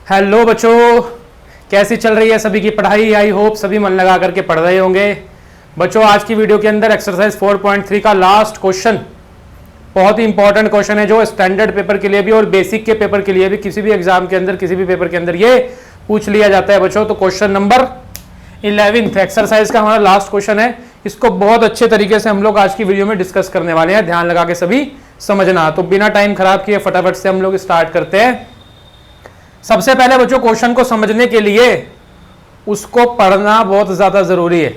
Hello बच्चों, कैसी चल रही है सभी की पढ़ाई। आई होप सभी मन लगा करके पढ़ रहे होंगे। बच्चों, आज की वीडियो के अंदर एक्सरसाइज 4.3 का लास्ट क्वेश्चन बहुत ही इंपॉर्टेंट क्वेश्चन है, जो स्टैंडर्ड पेपर के लिए भी और बेसिक के पेपर के लिए भी, किसी भी एग्जाम के अंदर, किसी भी पेपर के अंदर ये पूछ लिया जाता है बच्चों। तो क्वेश्चन नंबर 11 एक्सरसाइज का हमारा लास्ट क्वेश्चन है। इसको बहुत अच्छे तरीके से हम लोग आज की वीडियो में डिस्कस करने वाले हैं। ध्यान लगा के सभी समझना। तो बिना टाइम खराब किए फटाफट से हम लोग स्टार्ट करते हैं। सबसे पहले बच्चों, क्वेश्चन को समझने के लिए उसको पढ़ना बहुत ज्यादा जरूरी है।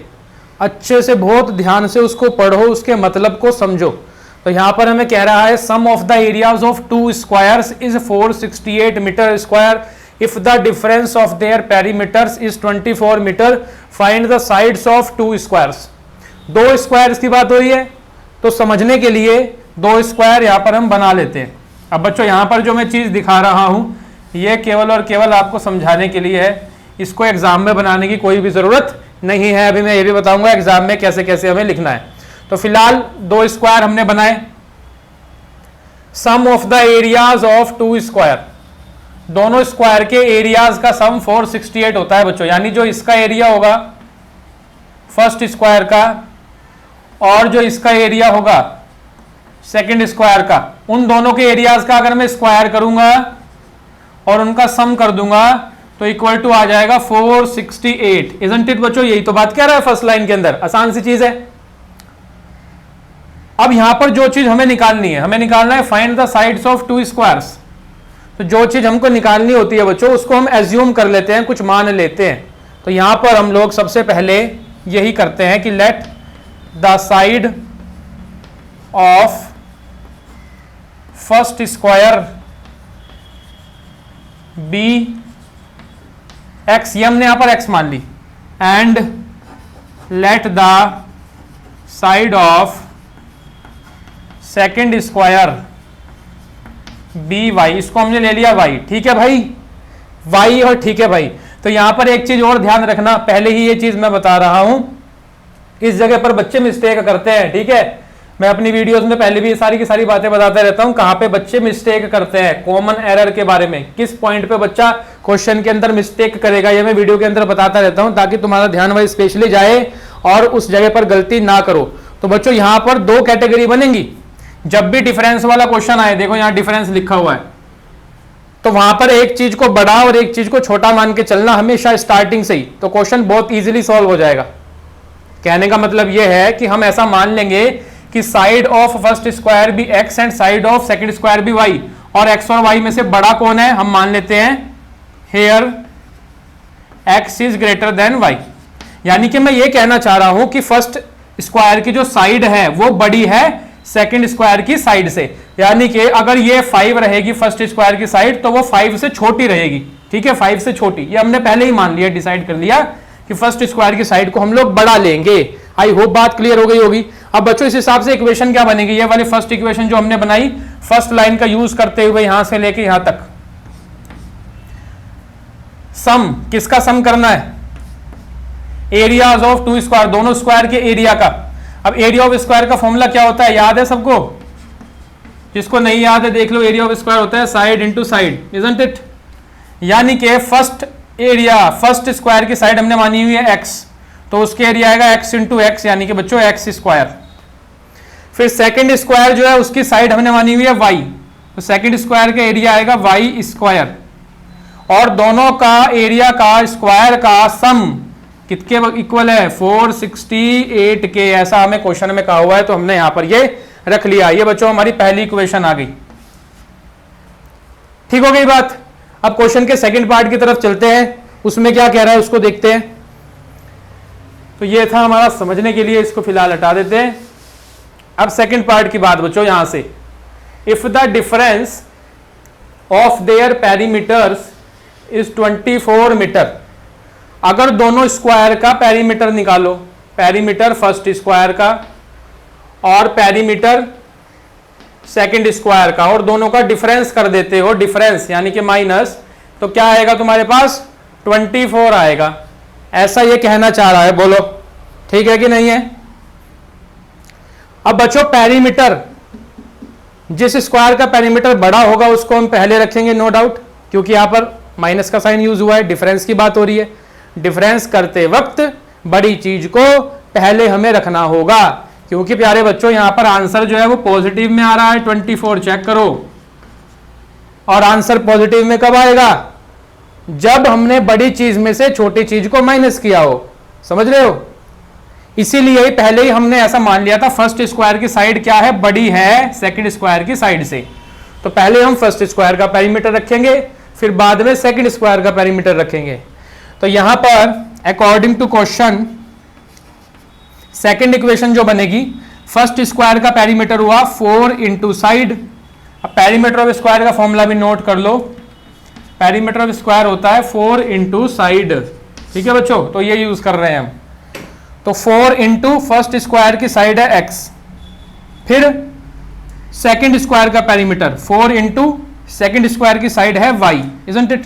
अच्छे से बहुत ध्यान से उसको पढ़ो, उसके मतलब को समझो। तो यहां पर हमें कह रहा है sum of the areas of two squares is 468 metre square if the difference of their perimeters is 24 metre, find the sides of two squares. दो स्क्वायर्स की बात हो रही है, तो समझने के लिए दो स्क्वायर यहां पर हम बना लेते हैं। अब बच्चों, यहां पर जो मैं चीज दिखा रहा हूं ये केवल और केवल आपको समझाने के लिए है। इसको एग्जाम में बनाने की कोई भी जरूरत नहीं है। अभी मैं ये भी बताऊंगा एग्जाम में कैसे कैसे हमें लिखना है। तो फिलहाल दो स्क्वायर हमने बनाए। Sum of the areas of two square, दोनों स्क्वायर के एरियाज का सम 468 होता है बच्चों। यानी जो इसका एरिया होगा फर्स्ट स्क्वायर का और जो इसका एरिया होगा सेकंड स्क्वायर का, उन दोनों के एरियाज का अगर मैं स्क्वायर करूंगा और उनका सम कर दूंगा तो इक्वल टू आ जाएगा 468। इजंट इट बच्चों? यही तो बात कह रहा है फर्स्ट लाइन के अंदर। आसान सी चीज है। अब यहां पर जो चीज हमें निकालनी है, हमें निकालना है find the sides of two squares. तो जो चीज हमको निकालनी होती है बच्चों, उसको हम एज्यूम कर लेते हैं, कुछ मान लेते हैं। तो यहां पर हम लोग सबसे पहले यही करते हैं कि let the side of first square be X, ये हमने यहां पर एक्स मान ली, and let the side of second square be Y, इसको हमने ले लिया वाई। ठीक है भाई, वाई और ठीक है भाई। तो यहां पर एक चीज और ध्यान रखना, पहले ही ये चीज मैं बता रहा हूं, इस जगह पर बच्चे मिस्टेक करते हैं। ठीक है, मैं अपनी वीडियोस में पहले भी सारी की सारी बातें बताता रहता हूं, कहां पे बच्चे मिस्टेक करते हैं, कॉमन एरर के बारे में, किस पॉइंट पे बच्चा क्वेश्चन के अंदर मिस्टेक करेगा, ये मैं वीडियो के अंदर बताता रहता हूं, ताकि तुम्हारा ध्यान वही स्पेशली जाए और उस जगह पर गलती ना करो। तो बच्चों, यहां पर दो कैटेगरी बनेंगी। जब भी डिफरेंस वाला क्वेश्चन आए, देखो यहां डिफरेंस लिखा हुआ है, तो वहां पर एक चीज को बड़ा और एक चीज को छोटा मान के चलना हमेशा स्टार्टिंग से ही, तो क्वेश्चन बहुत इजीली सॉल्व हो जाएगा। कहने का मतलब यह है कि हम ऐसा मान लेंगे कि साइड ऑफ फर्स्ट स्क्वायर भी x and side of second square भी वाई, और एक्स और वाई में से बड़ा कौन है हम मान लेते हैं here x is greater than y. यानी कि मैं ये कहना चाह रहा हूं कि फर्स्ट स्क्वायर की जो साइड है वो बड़ी है सेकंड स्क्वायर की साइड से। यानी कि अगर ये 5 रहेगी फर्स्ट स्क्वायर की साइड, तो वो 5 से छोटी रहेगी। ठीक है, 5 से छोटी, ये हमने पहले ही मान लिया, डिसाइड कर लिया कि फर्स्ट स्क्वायर की साइड को हम लोग बड़ा लेंगे। आई होप बात क्लियर हो गई होगी। अब बच्चों, इस हिसाब से इक्वेशन क्या बनेगी, ये वाली फर्स्ट इक्वेशन जो हमने बनाई, फर्स्ट लाइन का यूज करते हुए यहां से लेके यहां तक सम, किसका सम करना है, एरियाज ऑफ टू स्क्वायर, दोनों स्क्वायर के एरिया का। अब एरिया ऑफ स्क्वायर का फॉर्मूला क्या होता है, याद है सबको? जिसको नहीं याद है देख लो, एरिया ऑफ स्क्वायर होता है side into side, isn't it? यानी कि फर्स्ट एरिया, फर्स्ट स्क्वायर की साइड हमने मानी हुई है एक्स, तो उसके एरिया आएगा एक्स इंटू एक्स, यानी कि बच्चों एक्स स्क्वायर। फिर सेकंड स्क्वायर जो है उसकी साइड हमने मानी हुई है वाई, तो सेकंड स्क्वायर का एरिया आएगा वाई स्क्वायर, और दोनों का एरिया का स्क्वायर का सम कितने इक्वल है 468 के। ऐसा हमें क्वेश्चन में कहा हुआ है, तो हमने यहां पर ये रख लिया। ये बच्चों हमारी पहली इक्वेशन आ गई। ठीक हो गई बात। अब क्वेश्चन के सेकंड पार्ट की तरफ चलते हैं, उसमें क्या कह रहा है उसको देखते हैं। तो ये था हमारा समझने के लिए, इसको फिलहाल हटा देते हैं। अब सेकंड पार्ट की बात बच्चों, यहां से if the difference of their perimeters is 24 metre, अगर दोनों स्क्वायर का पेरीमीटर निकालो, पेरीमीटर फर्स्ट स्क्वायर का और पेरीमीटर सेकंड स्क्वायर का, और दोनों का डिफरेंस कर देते हो, डिफरेंस यानी कि माइनस, तो क्या आएगा तुम्हारे पास 24 आएगा। ऐसा ये कहना चाह रहा है, बोलो ठीक है कि नहीं है? अब बच्चों, पेरीमीटर, जिस स्क्वायर का पेरीमीटर बड़ा होगा उसको हम पहले रखेंगे नो डाउट, क्योंकि यहां पर माइनस का साइन यूज हुआ है, डिफरेंस की बात हो रही है। डिफरेंस करते वक्त बड़ी चीज को पहले हमें रखना होगा, क्योंकि प्यारे बच्चों यहां पर आंसर जो है वो पॉजिटिव में आ रहा है 24, चेक करो। और आंसर पॉजिटिव में कब आएगा? जब हमने बड़ी चीज में से छोटी चीज को माइनस किया हो, समझ रहे हो? इसीलिए पहले ही हमने ऐसा मान लिया था फर्स्ट स्क्वायर की साइड क्या है, बड़ी है सेकंड स्क्वायर की साइड से। तो पहले हम फर्स्ट स्क्वायर का पेरीमीटर रखेंगे, फिर बाद में सेकंड स्क्वायर का पेरीमीटर रखेंगे। तो यहां पर according to question second equation जो बनेगी, फर्स्ट स्क्वायर का पेरीमीटर हुआ 4 इंटू साइड। अब पेरीमीटर ऑफ स्क्वायर का फॉर्मूला भी नोट कर लो, पेरीमीटर ऑफ स्क्वायर होता है 4 इंटू साइड। ठीक है बच्चों, तो ये यूज कर रहे हैं हम। तो 4 इंटू फर्स्ट स्क्वायर की साइड है x, फिर सेकंड स्क्वायर का पेरीमीटर 4 इंटू सेकंड स्क्वायर की साइड है y, इजंट इट?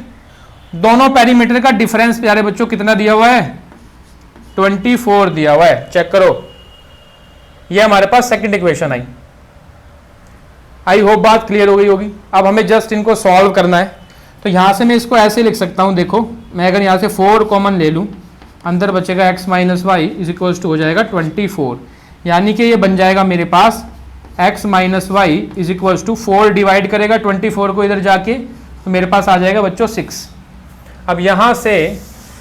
दोनों पेरीमीटर का डिफरेंस प्यारे बच्चों कितना दिया हुआ है? 24 दिया हुआ है, चेक करो। ये हमारे पास सेकंड इक्वेशन आई। आई होप बात क्लियर हो गई होगी। अब हमें जस्ट इनको सॉल्व करना है। तो यहां से मैं इसको ऐसे लिख सकता हूं, देखो मैं अगर यहां से 4 कॉमन ले लूं, अंदर बचेगा x minus y is equals to हो जाएगा 24, यानी कि ये बन जाएगा मेरे पास x minus y is equals to 4 divide करेगा 24 को इधर जाके, तो मेरे पास आ जाएगा बच्चों 6। अब यहाँ से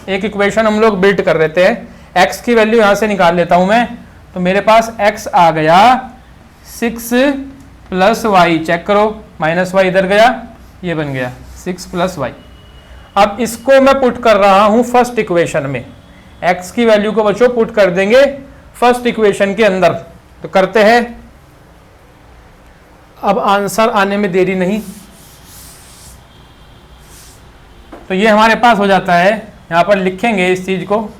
एक इक्वेशन हम लोग बिल्ड कर लेते हैं, x की वैल्यू यहाँ से निकाल लेता हूँ मैं, तो मेरे पास x आ गया 6 प्लस वाई, चेक करो, माइनस वाई इधर गया, ये बन गया 6 प्लस वाई। अब इसको मैं पुट कर रहा हूँ फर्स्ट इक्वेशन में, x की वैल्यू को बच्चों पुट कर देंगे फर्स्ट इक्वेशन के अंदर। तो करते हैं, अब आंसर आने में देरी नहीं। तो ये हमारे पास हो जाता है, यहाँ पर लिखेंगे इस चीज़ को,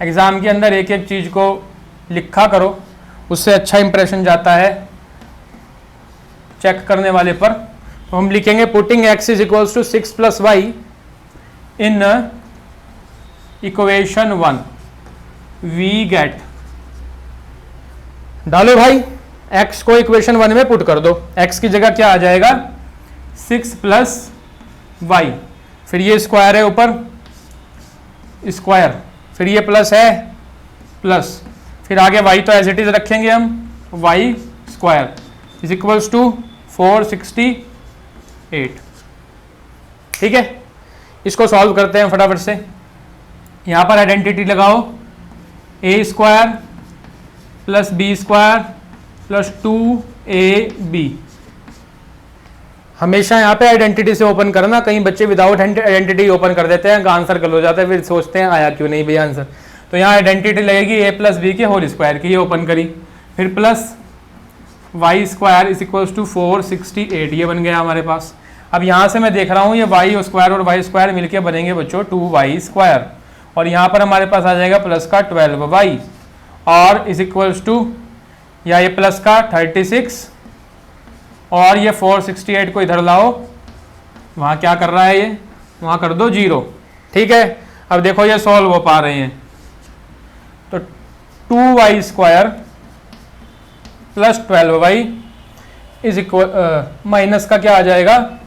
एग्ज़ाम के अंदर एक एक चीज़ को लिखा करो, उससे अच्छा इंप्रेशन जाता है चेक करने वाले पर। तो हम लिखेंगे putting x is equals to 6 plus y in equation 1 we get, डालो भाई x को इक्वेशन 1 में पुट कर दो। x की जगह क्या आ जाएगा? 6 प्लस वाई, फिर ये स्क्वायर है ऊपर स्क्वायर, फिर ये प्लस है प्लस, फिर आगे y तो एज इट इज रखेंगे हम, y square is equals to 468। ठीक है, इसको सॉल्व करते हैं फटाफट से। यहां पर आइडेंटिटी लगाओ, a square plus b square plus 2ab। हमेशा यहाँ पे आइडेंटिटी से ओपन करना, कहीं बच्चे विदाउट आइडेंटिटी ओपन कर देते हैं, आंसर गलत हो जाता है, फिर सोचते हैं आया क्यों नहीं भैया आंसर। तो यहाँ आइडेंटिटी लगेगी a प्लस बी के होल स्क्वायर की, ये ओपन करी, फिर plus y square is equals to 468, ये बन गया हमारे पास। अब यहाँ से मैं देख रहा हूँ ये वाई स्क्वायर और वाई स्क्वायर मिलके बनेंगे बच्चों 2y स्क्वायर, और यहाँ पर हमारे पास आ जाएगा प्लस का 12y और इज इक्वल्स टू, या ये प्लस का 36 और ये 468 को इधर लाओ, वहाँ क्या कर रहा है ये, वहाँ कर दो 0। ठीक है, अब देखो ये सॉल्व हो पा रहे हैं। तो 2y square plus 12y is equal minus का क्या आ जाएगा,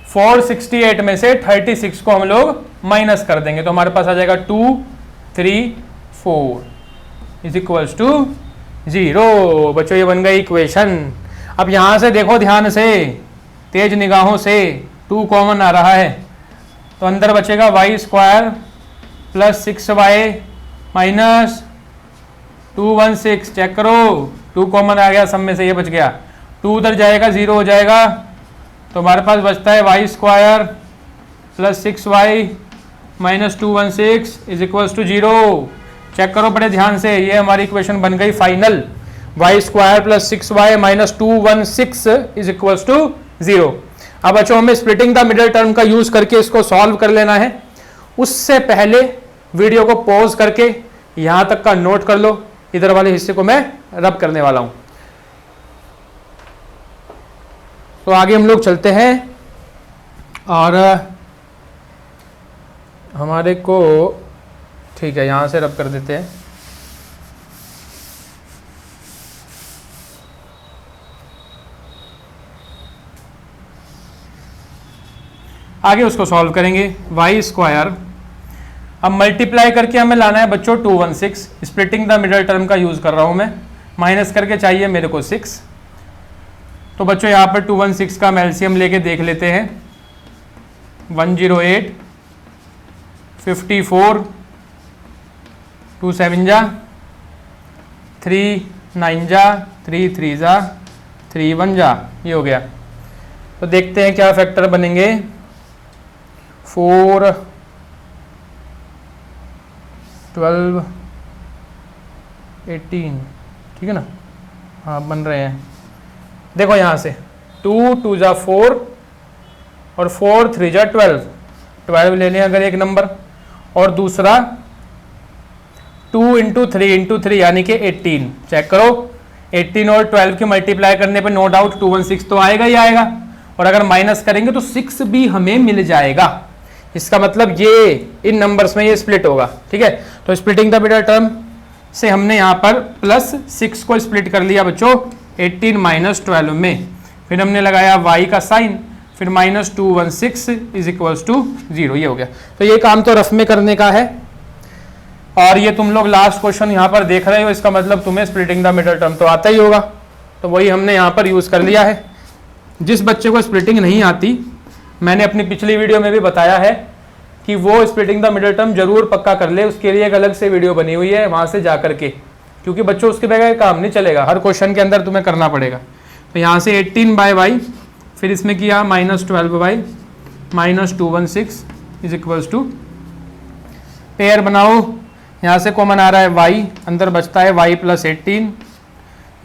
468 में से 36 को हम लोग माइनस कर देंगे, तो हमारे पास आ जाएगा 234 इज इक्वल्स टू 0। बच्चों ये बन गई इक्वेशन। अब यहां से देखो ध्यान से, तेज निगाहों से, 2 कॉमन आ रहा है, तो अंदर बचेगा y square plus 6y minus 216, check करो 2 कॉमन आ गया सब में से, ये बच गया, 2 उधर जाएगा 0 हो जाएगा, तो हमारे पास बचता है y square plus 6y minus 216 is equals to 0। Check करो बड़े ध्यान से, ये हमारी इक्वेशन बन गई final, y square plus 6y minus 216 is equals to 0। अब बच्चों हमें स्प्लिटिंग द मिडिल टर्म का यूज करके इसको सॉल्व कर लेना है। उससे पहले वीडियो को पॉज करके यहां तक का नोट कर लो, इधर वाले हिस्से को मैं रब करने वाला हूं। तो आगे हम लोग चलते हैं और हमारे को, ठीक है, यहां से रब कर देते हैं। आगे उसको सॉल्व करेंगे। वाई स्क्वायर, अब मल्टीप्लाई करके हमें लाना है बच्चों 216, स्प्लिटिंग द मिडल टर्म का यूज कर रहा हूं मैं, माइनस करके चाहिए मेरे को 6। तो बच्चों यहाँ पर 216 का हम एलसीएम लेके देख लेते हैं। 108, 54, 2 7 जा, 3 9 जा, 3 3 जा, 3 1 जा, ये हो गया। तो देखते हैं क्या फैक्टर बनेंगे। 4 12 18, ठीक है ना, हाँ बन रहे हैं। देखो यहाँ से 2 2 जा 4 और 4 3 जा 12, 12 ले लें अगर एक नंबर, और दूसरा 2 इंटू 3 इंटू 3 यानी कि 18। चेक करो, 18 और 12 के मल्टीप्लाई करने पे नो डाउट 216 तो आएगा ही आएगा, और अगर माइनस करेंगे तो 6 भी हमें मिल जाएगा। इसका मतलब ये इन नंबर्स में ये स्प्लिट होगा, ठीक है। तो स्प्लिटिंग द मिडल टर्म से हमने यहाँ पर +6 को स्प्लिट कर लिया बच्चों 18 माइनस 12 में, फिर हमने लगाया y का साइन, फिर -216 इज इक्वल्स टू 0, ये हो गया। तो ये काम तो रफ में करने का है, और ये तुम लोग लास्ट क्वेश्चन यहाँ पर देख रहे हो, इसका मतलब तुम्हें स्प्लिटिंग द मिडल टर्म तो आता ही होगा, तो वही हमने यहाँ पर यूज़ कर लिया है। जिस बच्चे को स्प्लिटिंग नहीं आती, मैंने अपनी पिछली वीडियो में भी बताया है कि वो स्प्लिटिंग द मिडल टर्म जरूर पक्का कर ले, उसके लिए एक अलग से वीडियो बनी हुई है, वहाँ से जा करके, क्योंकि बच्चों उसके बगैर काम नहीं चलेगा, हर क्वेश्चन के अंदर तुम्हें करना पड़ेगा। तो यहाँ से 18/y, फिर इसमें किया -12y -216 is equals to, pair बनाओ, यहाँ से कॉमन आ रहा है y, अंदर बचता है y + 18,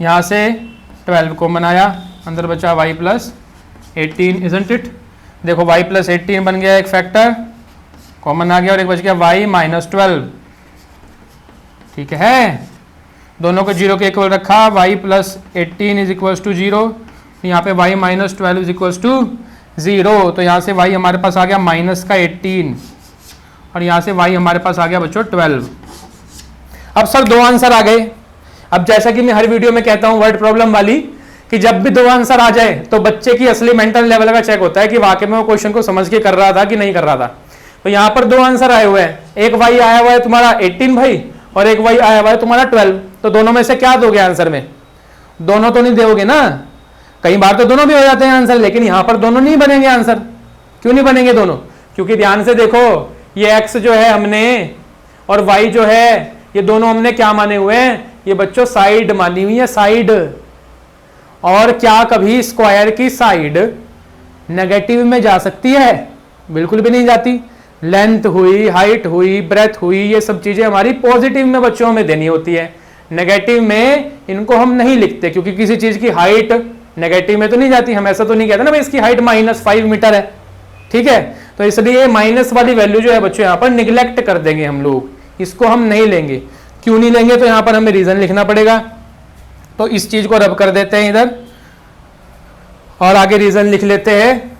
यहाँ से 12 कॉमन आया, अंदर बचा y + 18, इजंट इट। देखो y + 18 बन गया एक फैक्टर, कॉमन आ गया, और एक बच गया y -12, ठीक है। दोनों को 0 के इक्वल रखा, y + 18 इज इक्वल्स टू 0, यहाँ पे y -12 इज इक्वल्स टू 0, तो यहाँ से y हमारे पास आ गया -18, और यहाँ से y हमारे पास आ गया बच्चों 12। अब सर 2 आंसर आ गए। अब जैसा कि मैं हर वीडियो में कहता हूँ वर्ड प्रॉब्लम वाली, कि जब भी 2 आंसर आ जाए तो बच्चे की असली मेंटल लेवल का चेक होता है कि वाकई में वो क्वेश्चन को समझ के कर रहा था कि नहीं कर रहा था। तो यहाँ पर 2 आंसर आए हुए हैं, एक y आया हुआ है तुम्हारा 18 भाई, और एक y आया हुआ है तुम्हारा 12, तो दोनों में से क्या दोगे आंसर में? दोनों तो नहीं दोगे ना, कई बार तो दोनों भी हो जाते हैं आंसर, लेकिन यहाँ पर दोनों नहीं बनेंगे आंसर। क्यों नहीं बनेंगे दोनों? क्योंकि ध्यान से देखो, ये x जो है हमने और y जो है, ये दोनों हमने क्या माने हुए हैं? ये बच्चों साइड मानी हुई है, साइड। और क्या कभी स्क्वायर की साइड नेगेटिव में जा सकती है? बिल्कुल भी नहीं जाती। लेंथ हुई, हाइट हुई, ब्रेथ हुई, ये सब चीजें हमारी पॉजिटिव में बच्चों में देनी होती है, नेगेटिव में इनको हम नहीं लिखते, क्योंकि किसी चीज की हाइट नेगेटिव में तो नहीं जाती। हम ऐसा तो नहीं कहते ना भाई इसकी हाइट -5 मीटर है, ठीक है। तो इसलिए माइनस वाली वैल्यू जो है बच्चों यहाँ पर निगलेक्ट कर देंगे हम लोग, इसको हम नहीं लेंगे। क्यों नहीं लेंगे? तो यहाँ पर हमें रीजन लिखना पड़ेगा, तो इस चीज को रब कर देते हैं इधर, और आगे रीजन लिख लेते हैं।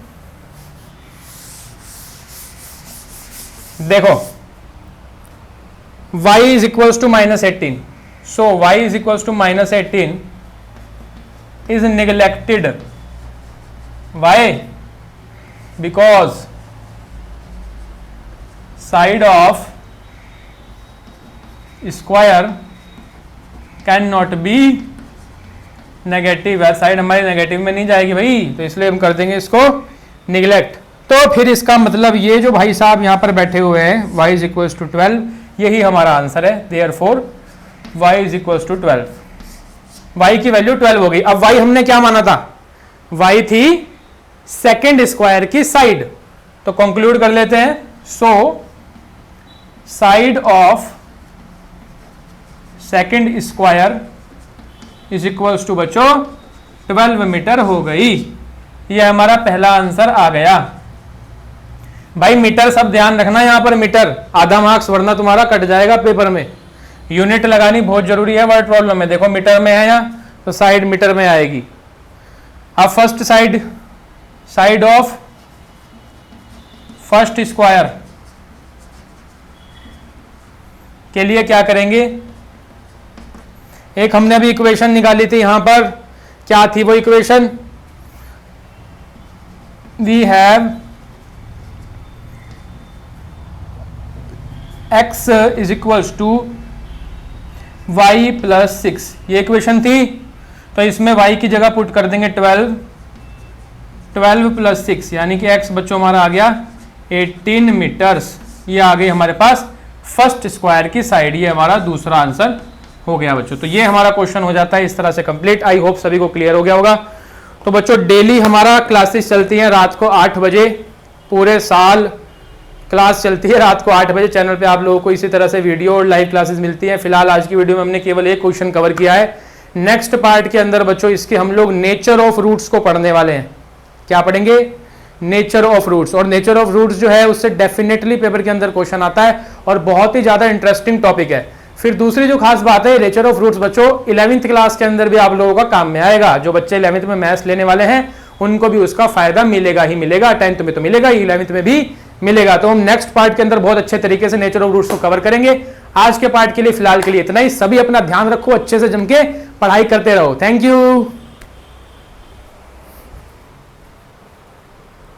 देखो y is equals to -18, so y is equals to -18 is neglected. Why? Because side of square cannot be negative है, साइड हमारी नेगेटिव में नहीं जाएगी भाई, तो इसलिए हम कर देंगे इसको निगलेक्ट। तो फिर इसका मतलब ये जो भाई साहब यहाँ पर बैठे हुए हैं y इज इक्वल्स टू 12, यही हमारा आंसर है। Therefore y is equals to 12, y की वैल्यू 12 हो गई। अब y हमने क्या माना था? y थी सेकेंड स्क्वायर की साइड, तो कंक्लूड कर लेते हैं। So side of second square is equals to बच्चों 12 मीटर हो गई। ये हमारा पहला आंसर आ गया। भाई मीटर सब ध्यान रखना, यहां पर मीटर आधा मार्क्स, वरना तुम्हारा कट जाएगा पेपर में। यूनिट लगानी बहुत जरूरी है वर्ड प्रॉब्लम में। देखो मीटर में है यहाँ, तो साइड मीटर में आएगी। अब first side, side of first square के लिए क्या करेंगे? एक हमने अभी इक्वेशन निकाली थी, यहां पर क्या थी वो equation? We have x is equals to y plus 6, ये इक्वेशन थी। तो इसमें y की जगह पुट कर देंगे 12 प्लस 6, यानी कि x बच्चों हमारा आ गया 18 मीटर्स। ये आ गई हमारे पास फर्स्ट स्क्वायर की साइड, ये हमारा दूसरा आंसर हो गया बच्चों। तो ये हमारा क्वेश्चन हो जाता है इस तरह से कंप्लीट। आई होप सभी को क्लियर हो गया होगा। तो बच्चों डेली हमारा क्लासेस चलती हैं रात को 8 बजे, पूरे साल क्लास चलती है रात को 8 बजे। चैनल पे आप लोगों को इसी तरह से वीडियो और लाइव क्लासेस मिलती हैं। फिलहाल आज की वीडियो में हमने केवल एक क्वेश्चन कवर किया है। नेक्स्ट पार्ट के अंदर बच्चों इसके हम लोग नेचर ऑफ रूट्स को पढ़ने वाले हैं। क्या पढ़ेंगे? Nature of roots. और नेचर ऑफ रूट्स जो है उससे डेफिनेटली पेपर के अंदर क्वेश्चन आता है और बहुत ही ज्यादा इंटरेस्टिंग टॉपिक है। फिर दूसरी जो खास बात है, नेचर ऑफ रूट्स बच्चों 11th क्लास के अंदर भी आप लोगों का काम में आएगा। जो बच्चे 11th में मैथ्स लेने वाले हैं उनको भी उसका फायदा मिलेगा ही मिलेगा। 10th में तो मिलेगा ही, 11th में भी मिलेगा। तो हम नेक्स्ट पार्ट के अंदर बहुत अच्छे तरीके से नेचर ऑफ रूट्स को कवर करेंगे। आज के पार्ट के लिए फिलहाल के लिए इतना ही। सभी अपना ध्यान रखो, अच्छे से जम के पढ़ाई करते रहो। Thank you.